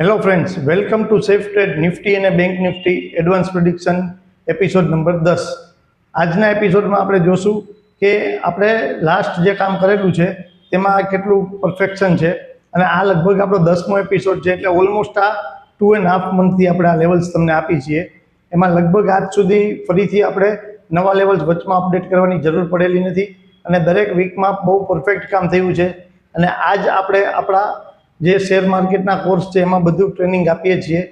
Hello friends, welcome to Safe Trade Nifty અને Bank Nifty advance prediction episode number 10. આજના એપિસોડમાં આપણે જોશું કે આપણે લાસ્ટ જે કામ કરેલું છે તેમાં કેટલું પરફેક્શન છે, અને આ લગભગ આપણો 10મો એપિસોડ છે, એટલે ઓલમોસ્ટ આ 2.5 મંથથી આપણે આ લેવલ્સ તમને આપી છીએ. એમાં લગભગ આજ સુધી ફરીથી આપણે નવા લેવલ્સ વચમાં અપડેટ કરવાની જરૂર પડેલી નથી, અને દરેક વીકમાં બહુ પરફેક્ટ કામ થયું છે. અને આજ આપણે આપણા જે શેર માર્કેટના કોર્સ છે એમાં બધું ટ્રેનિંગ આપીએ છીએ,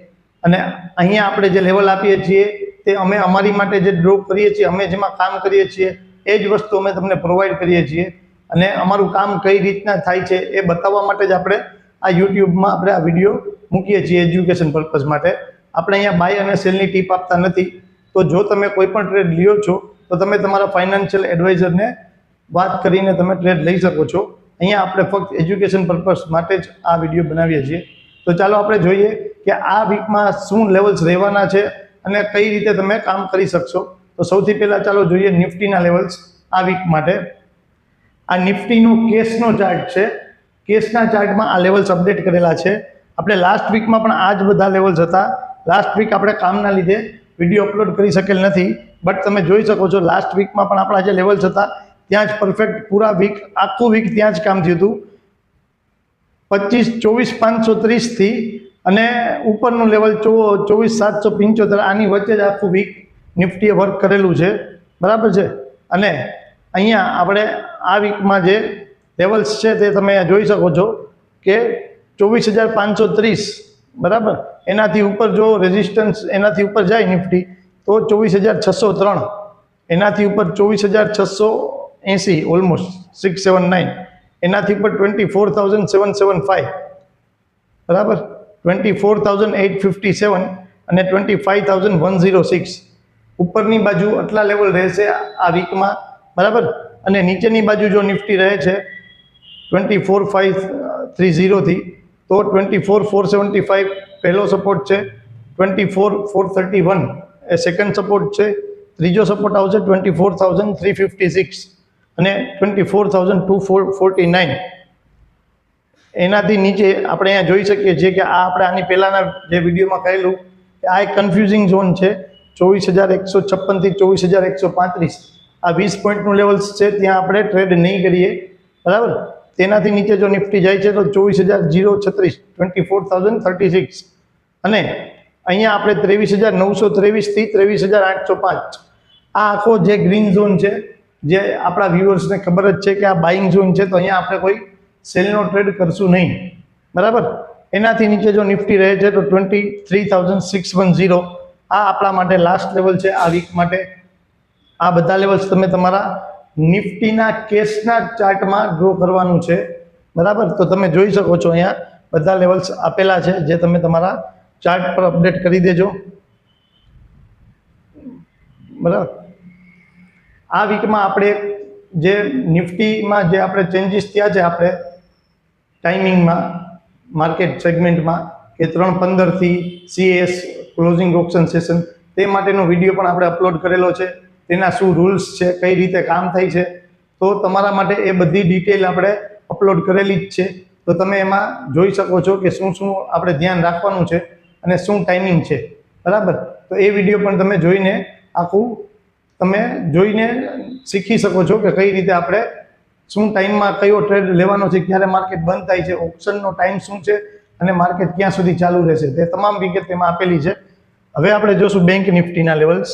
અને અહીંયા આપણે જે લેવલ આપીએ છીએ તે અમે અમારી માટે જે ડ્રો કરીએ છીએ, અમે જેમાં કામ કરીએ છીએ એ જ વસ્તુ અમે તમને પ્રોવાઈડ કરીએ છીએ, અને અમારું કામ કઈ રીતના થાય છે એ બતાવવા માટે જ આપણે આ યુટ્યુબમાં આપણે આ વિડીયો મૂકીએ છીએ એજ્યુકેશન પર્પઝ માટે. આપણે અહીંયા બાય અને સેલની ટીપ આપતા નથી. તો જો તમે કોઈ પણ ટ્રેડ લ્યો છો તો તમે તમારા ફાઇનાન્શિયલ એડવાઇઝરને વાત કરીને તમે ટ્રેડ લઈ શકો છો. અહીંયા આપણે ફક્ત એજ્યુકેશન પર્પઝ માટે જ આ વિડીયો બનાવીએ છીએ. તો ચાલો આપણે જોઈએ કે આ વીકમાં શું લેવલ્સ રહેવાના છે અને કઈ રીતે તમે કામ કરી શકશો. તો સૌથી પહેલાં ચાલો જોઈએ નિફ્ટીના લેવલ્સ આ વીક માટે. આ નિફ્ટીનો કેસનો ચાર્ટ છે. કેસના ચાર્ટમાં આ લેવલ્સ અપડેટ કરેલા છે. આપણે લાસ્ટ વીકમાં પણ આ જ બધા લેવલ્સ હતા. લાસ્ટ વીક આપણે કામના લીધે વિડીયો અપલોડ કરી શકેલ નથી, બટ તમે જોઈ શકો છો લાસ્ટ વીકમાં પણ આપણા જે લેવલ્સ હતા ત્યાં જ પરફેક્ટ પૂરા વીક, આખું વીક ત્યાં જ કામ થયું હતું. 24,530 થી અને ઉપરનું લેવલ 24,775, આની વચ્ચે જ આખું વીક નિફ્ટીએ વર્ક કરેલું છે, બરાબર છે. અને અહીંયા આપણે આ વીકમાં જે લેવલ્સ છે તે તમે જોઈ શકો છો કે 24,530, બરાબર. એનાથી ઉપર જો રેઝિસ્ટન્સ એનાથી ઉપર જાય નિફ્ટી તો 24,603, એનાથી ઉપર 24,680, ઓલમોસ્ટ 679, એનાથી ઉપર 24,775, બરાબર, 24,857 અને 25,106. ઉપરની બાજુ આટલા લેવલ રહેશે આ વીકમાં, બરાબર. અને નીચેની બાજુ જો નિફ્ટી રહે છે 24,530 થી તો 24,475 પહેલો સપોર્ટ છે, 24,431 એ સેકન્ડ સપોર્ટ છે, ત્રીજો સપોર્ટ આવશે 24,356 અને 24,249. એનાથી નીચે આપણે અહીંયા જોઈ શકીએ છીએ કે આ આપણે આની પહેલાંના જે વિડીયોમાં કહેલું કે આ એક કન્ફ્યુઝિંગ ઝોન છે. 24,156 થી 24,135 આ 20 પોઈન્ટનું લેવલ્સ છે, ત્યાં આપણે ટ્રેડ નહીં કરીએ, બરાબર. તેનાથી નીચે જો નિફ્ટી જાય છે તો 24,036, 24,036, અને અહીંયા આપણે 23,923 થી 23,805. આ આખો જે ગ્રીન ઝોન છે, જે આપણા વ્યુઅર્સને ખબર જ છે કે આ બાઇંગ ઝોન છે, તો અહીંયા આપણે કોઈ સેલનો ટ્રેડ કરશું નહીં, બરાબર. એનાથી નીચે જો નિફ્ટી રહે છે તો 23,610, આ આપણા માટે લાસ્ટ લેવલ છે આ વીક માટે. આ બધા લેવલ્સ તમે તમારા નિફ્ટીના કેસના ચાર્ટમાં ડ્રો કરવાનું છે, બરાબર. તો તમે જોઈ શકો છો અહીંયા બધા લેવલ્સ આપેલા છે, જે તમે તમારા ચાર્ટ પર અપડેટ કરી દેજો, બરાબર. આ વીકમાં આપણે જે નિફ્ટીમાં જે આપણે ચેન્જીસ થયા છે આપણે ટાઈમિંગમાં, માર્કેટ સેગમેન્ટમાં, કે 3:15 થી CS ક્લોઝિંગ ઓપ્શન સેશન, તે માટેનો વિડીયો પણ આપણે અપલોડ કરેલો છે. તેના શું રૂલ્સ છે, કઈ રીતે કામ થાય છે, તો તમારા માટે એ બધી ડિટેલ આપણે અપલોડ કરેલી જ છે. તો તમે એમાં જોઈ શકો છો કે શું શું આપણે ધ્યાન રાખવાનું છે અને શું ટાઈમિંગ છે, બરાબર. તો એ વિડીયો પણ તમે જોઈને આખું તમે જોઈને શીખી શકો છો કે કઈ રીતે આપણે શું ટાઈમમાં કયો ટ્રેડ લેવાનો છે, ક્યારે માર્કેટ બંધ થાય છે, ઓપ્શનનો ટાઈમ શું છે, અને માર્કેટ ક્યાં સુધી ચાલુ રહેશે, તે તમામ વિગત તેમાં આપેલી છે. હવે આપણે જોશું બેંક નિફ્ટીના લેવલ્સ.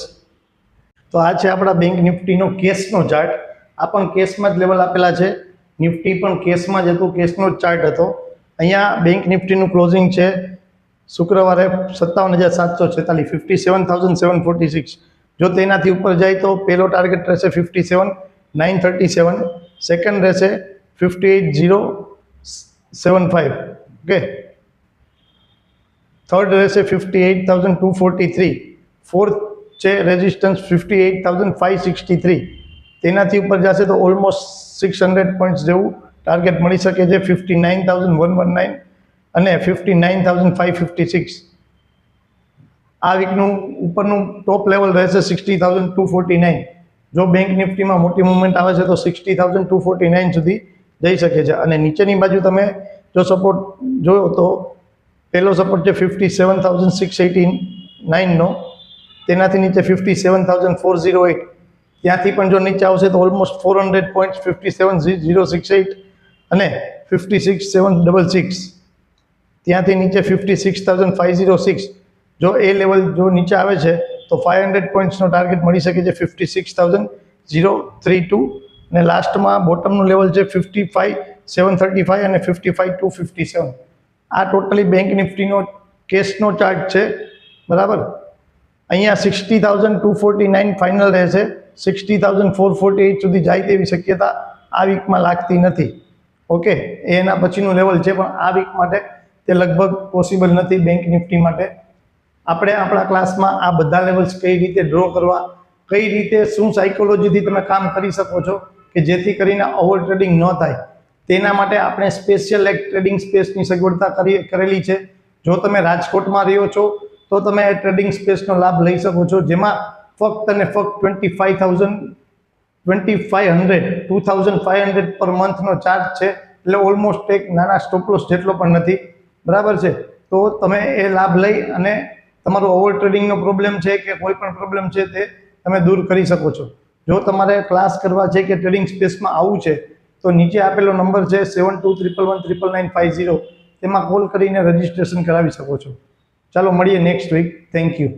તો આ છે આપણા બેંક નિફ્ટીનો કેસનો ચાર્ટ. આ પણ કેસમાં જ લેવલ આપેલા છે. નિફ્ટી પણ કેસમાં જ હતું, કેસનો જ ચાર્ટ હતો. અહીંયા બેંક નિફ્ટીનું ક્લોઝિંગ છે શુક્રવારે 57,746, 57,746. જો તેનાથી ઉપર જાય તો પહેલો ટાર્ગેટ રહેશે 57,937, સેકન્ડ રહેશે 58,075, ઓકે. થર્ડ રહેશે 58,243, ફોર્થ છે રેઝિસ્ટન્સ 58,563. તેનાથી ઉપર જશે તો ઓલમોસ્ટ 600 પોઈન્ટ્સ જેવું ટાર્ગેટ મળી શકે છે, 59,119 અને 59,556. આ વીકનું ઉપરનું ટોપ લેવલ રહેશે 60,249. જો બેંક નિફ્ટીમાં મોટી મુવમેન્ટ આવે છે તો 60,249 સુધી જઈ શકે છે. અને નીચેની બાજુ તમે જો સપોર્ટ જોયો તો પહેલો સપોર્ટ છે 57,689નો, તેનાથી નીચે 57,408, ત્યાંથી પણ જો નીચે આવશે તો ઓલમોસ્ટ 400 પોઈન્ટ્સ 57,068 અને 56,766, ત્યાંથી નીચે 56,506. જો એ લેવલ જો નીચે આવે છે તો 500 પોઈન્ટ્સનો ટાર્ગેટ મળી શકે છે 56,032, અને લાસ્ટમાં બોટમનું લેવલ છે 55,735 અને 55,257. આ ટોટલી બેંક નિફ્ટીનો કેશનો ચાર્ટ છે, બરાબર. અહીંયા 60,249 ફાઇનલ રહેશે, 60,448 સુધી જાય તેવી શક્યતા આ વીકમાં લાગતી નથી. ઓકે, એના પછીનું લેવલ છે, પણ આ વીક માટે તે લગભગ પોસિબલ નથી બેંક નિફ્ટી માટે. આપણે આપણા ક્લાસમાં આ બધા લેવલ્સ કઈ રીતે ડ્રો કરવા, કઈ રીતે શું સાયકોલોજીથી તમે કામ કરી શકો છો કે જેથી કરીને ઓવર ટ્રેડિંગ ન થાય, તેના માટે આપણે સ્પેશિયલ એક ટ્રેડિંગ સ્પેસની સગવડતા કરેલી છે. જો તમે રાજકોટમાં રહ્યો છો તો તમે એ ટ્રેડિંગ સ્પેસનો લાભ લઈ શકો છો, જેમાં ફક્ત અને ફક્ત 2,500 પર મંથનો ચાર્જ છે, એટલે ઓલમોસ્ટ એક નાના સ્ટોપલોસ જેટલો પણ નથી, બરાબર છે. તો તમે એ લાભ લઈ અને તમારો ઓવર ટ્રેડિંગનો પ્રોબ્લેમ છે કે કોઈ પણ પ્રોબ્લેમ છે તે તમે દૂર કરી શકો છો. જો તમારે ક્લાસ કરવા છે કે ટ્રેડિંગ સ્પેસમાં આવવું છે તો નીચે આપેલો નંબર છે 7211199950, તેમાં કોલ કરીને રજિસ્ટ્રેશન કરાવી શકો છો. ચાલો મળીએ નેક્સ્ટ વીક. Thank you.